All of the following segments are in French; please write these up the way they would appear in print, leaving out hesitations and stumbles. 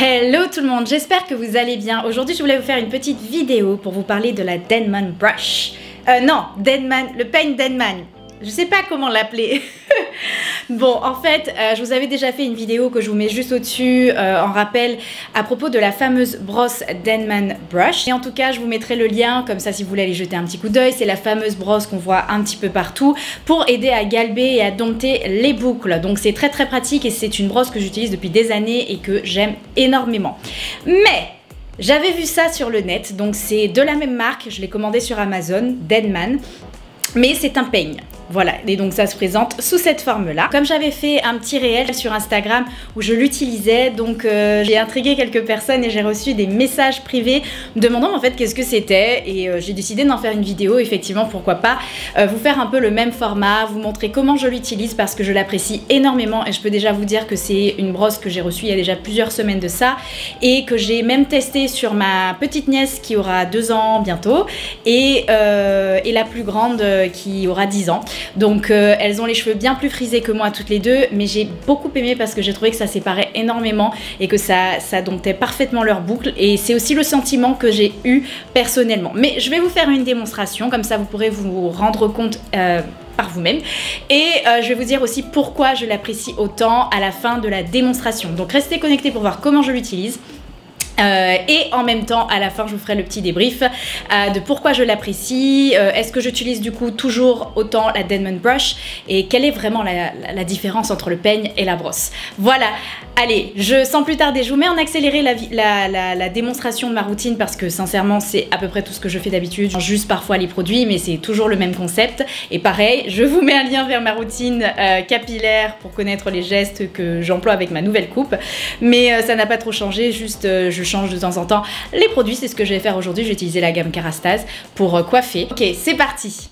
Hello tout le monde, j'espère que vous allez bien. Aujourd'hui je voulais vous faire une petite vidéo pour vous parler de la Denman Brush. Non, Denman, le Paint Denman. Je sais pas comment l'appeler. Bon, en fait, je vous avais déjà fait une vidéo que je vous mets juste au-dessus en rappel à propos de la fameuse brosse Denman Brush. Et en tout cas, je vous mettrai le lien, comme ça si vous voulez aller jeter un petit coup d'œil. C'est la fameuse brosse qu'on voit un petit peu partout pour aider à galber et à dompter les boucles. Donc c'est très pratique et c'est une brosse que j'utilise depuis des années et que j'aime énormément. Mais j'avais vu ça sur le net, donc c'est de la même marque, je l'ai commandé sur Amazon, Denman, mais c'est un peigne. Voilà, et donc ça se présente sous cette forme-là. Comme j'avais fait un petit réel sur Instagram où je l'utilisais, donc j'ai intrigué quelques personnes et j'ai reçu des messages privés me demandant en fait qu'est-ce que c'était. Et j'ai décidé d'en faire une vidéo, effectivement, pourquoi pas, vous faire un peu le même format, vous montrer comment je l'utilise parce que je l'apprécie énormément et je peux déjà vous dire que c'est une brosse que j'ai reçue il y a déjà plusieurs semaines de ça et que j'ai même testé sur ma petite nièce qui aura 2 ans bientôt et la plus grande qui aura 10 ans. Donc elles ont les cheveux bien plus frisés que moi toutes les deux, mais j'ai beaucoup aimé parce que j'ai trouvé que ça séparait énormément et que ça domptait parfaitement leurs boucles et c'est aussi le sentiment que j'ai eu personnellement. Mais je vais vous faire une démonstration, comme ça vous pourrez vous rendre compte par vous-même et je vais vous dire aussi pourquoi je l'apprécie autant à la fin de la démonstration. Donc restez connectés pour voir comment je l'utilise. Et en même temps, à la fin, je vous ferai le petit débrief de pourquoi je l'apprécie, est-ce que j'utilise du coup toujours autant la Denman Brush et quelle est vraiment la différence entre le peigne et la brosse. Voilà, allez, sans plus tarder, je vous mets en accéléré la démonstration de ma routine parce que sincèrement, c'est à peu près tout ce que je fais d'habitude. Je change juste parfois les produits, mais c'est toujours le même concept. Et pareil, je vous mets un lien vers ma routine capillaire pour connaître les gestes que j'emploie avec ma nouvelle coupe. Mais ça n'a pas trop changé, juste je change de temps en temps les produits, c'est ce que je vais faire aujourd'hui. Je vais utiliser la gamme Kerastase pour coiffer. Ok, c'est parti.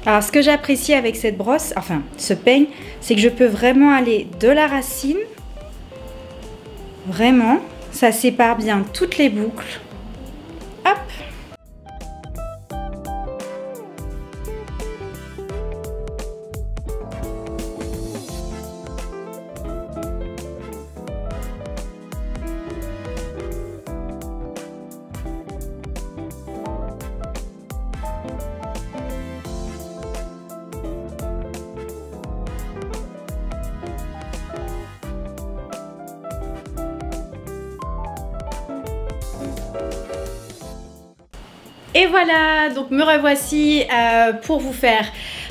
Alors ce que j'apprécie avec cette brosse, enfin ce peigne, c'est que je peux vraiment aller de la racine, vraiment, ça sépare bien toutes les boucles. Hop! Et voilà, donc me revoici pour vous faire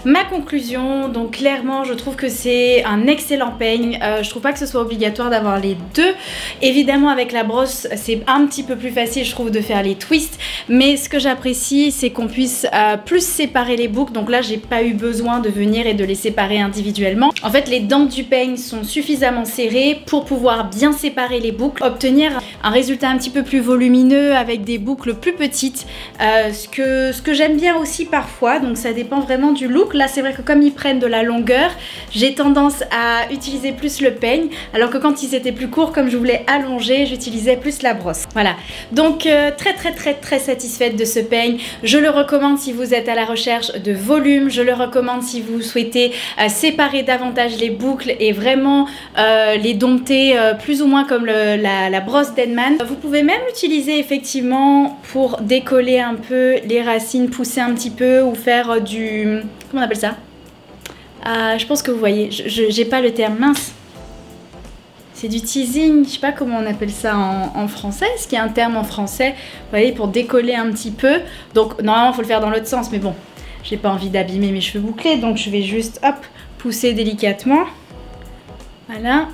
ma conclusion. Donc clairement je trouve que c'est un excellent peigne, je trouve pas que ce soit obligatoire d'avoir les deux. Évidemment avec la brosse c'est un petit peu plus facile je trouve de faire les twists, mais ce que j'apprécie c'est qu'on puisse plus séparer les boucles. Donc là j'ai pas eu besoin de venir et de les séparer individuellement. En fait les dents du peigne sont suffisamment serrées pour pouvoir bien séparer les boucles, obtenir un résultat un petit peu plus volumineux avec des boucles plus petites, ce que j'aime bien aussi parfois, donc ça dépend vraiment du look. Là c'est vrai que comme ils prennent de la longueur, j'ai tendance à utiliser plus le peigne, alors que quand ils étaient plus courts, comme je voulais allonger, j'utilisais plus la brosse. Voilà, donc très satisfaite de ce peigne. Je le recommande si vous êtes à la recherche de volume, je le recommande si vous souhaitez séparer davantage les boucles et vraiment les dompter plus ou moins comme la brosse Denman. Vous pouvez même l'utiliser effectivement pour décoller un peu les racines, pousser un petit peu ou faire du... comment on appelle ça? Je pense que vous voyez, j'ai pas le terme, mince. C'est du teasing, je sais pas comment on appelle ça en français. Est-ce qu'il y a un terme en français? Vous voyez, pour décoller un petit peu. Donc normalement il faut le faire dans l'autre sens, mais bon, j'ai pas envie d'abîmer mes cheveux bouclés, donc je vais juste hop pousser délicatement. Voilà.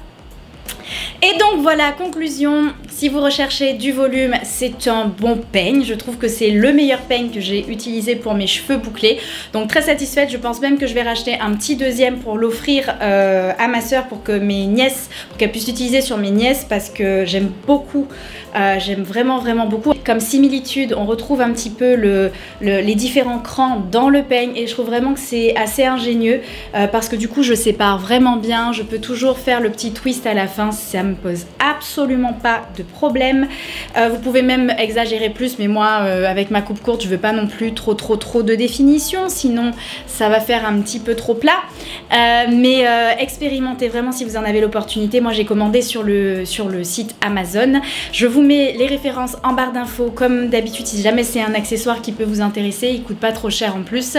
Et donc voilà, conclusion, si vous recherchez du volume, c'est un bon peigne. Je trouve que c'est le meilleur peigne que j'ai utilisé pour mes cheveux bouclés. Donc très satisfaite, je pense même que je vais racheter un petit deuxième pour l'offrir à ma soeur pour que mes nièces, pour qu'elle puisse l'utiliser sur mes nièces parce que j'aime beaucoup, j'aime vraiment beaucoup. Comme similitude, on retrouve un petit peu les différents crans dans le peigne et je trouve vraiment que c'est assez ingénieux parce que du coup je sépare vraiment bien, je peux toujours faire le petit twist à la fin, ça me pose absolument pas de problème. Vous pouvez même exagérer plus, mais moi avec ma coupe courte je veux pas non plus trop de définition, sinon ça va faire un petit peu trop plat. Mais expérimentez vraiment si vous en avez l'opportunité. Moi j'ai commandé sur le site Amazon. Je vous mets les références en barre d'infos comme d'habitude si jamais c'est un accessoire qui peut vous intéresser, il coûte pas trop cher en plus.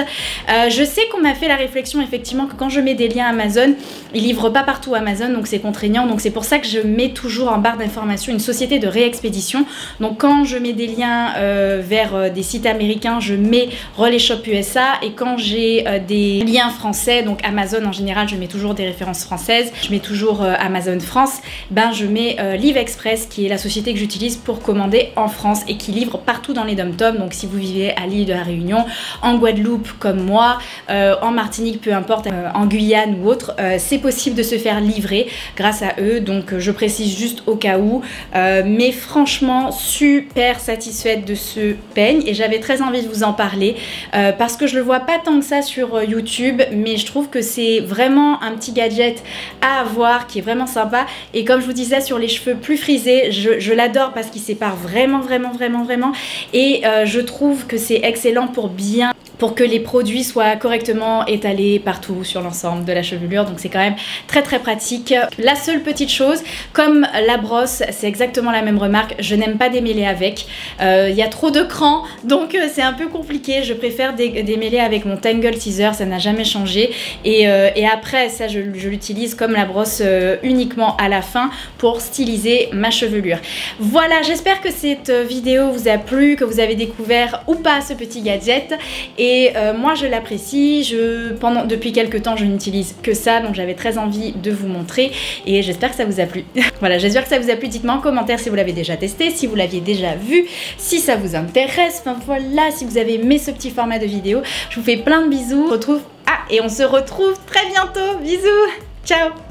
Je sais qu'on m'a fait la réflexion effectivement que quand je mets des liens Amazon, ils livrent pas partout Amazon, donc c'est contraignant, donc c'est pour ça que je mets toujours en barre d'information une société de réexpédition. Donc quand je mets des liens vers des sites américains, je mets Relais Shop USA, et quand j'ai des liens français, donc Amazon en général, je mets toujours des références françaises, je mets toujours Amazon France, ben je mets Live Express qui est la société que j'utilise pour commander en France et qui livre partout dans les dom-toms. Donc si vous vivez à l'île de la Réunion, en Guadeloupe comme moi, en Martinique, peu importe, en Guyane ou autre, c'est possible de se faire livrer grâce à eux. Donc je précise juste au cas où, mais franchement super satisfaite de ce peigne et j'avais très envie de vous en parler parce que je le vois pas tant que ça sur YouTube, mais je trouve que c'est vraiment un petit gadget à avoir qui est vraiment sympa. Et comme je vous disais sur les cheveux plus frisés, je l'adore parce qu'il sépare vraiment et je trouve que c'est excellent pour que les produits soient correctement étalés partout sur l'ensemble de la chevelure, donc c'est quand même très pratique. La seule petite chose, comme la brosse, c'est exactement la même remarque, je n'aime pas démêler avec, il y a trop de crans, donc c'est un peu compliqué, je préfère démêler avec mon Tangle Teaser, ça n'a jamais changé, et après ça je l'utilise comme la brosse uniquement à la fin pour styliser ma chevelure. Voilà, j'espère que cette vidéo vous a plu, que vous avez découvert ou pas ce petit gadget, et moi je l'apprécie, depuis quelques temps je n'utilise que ça, donc j'avais très envie de vous montrer et j'espère que ça vous a plu. Voilà, j'espère que ça vous a plu, dites-moi en commentaire si vous l'avez déjà testé, si vous l'aviez déjà vu, si ça vous intéresse, enfin voilà, si vous avez aimé ce petit format de vidéo. Je vous fais plein de bisous, et on se retrouve très bientôt, bisous, ciao.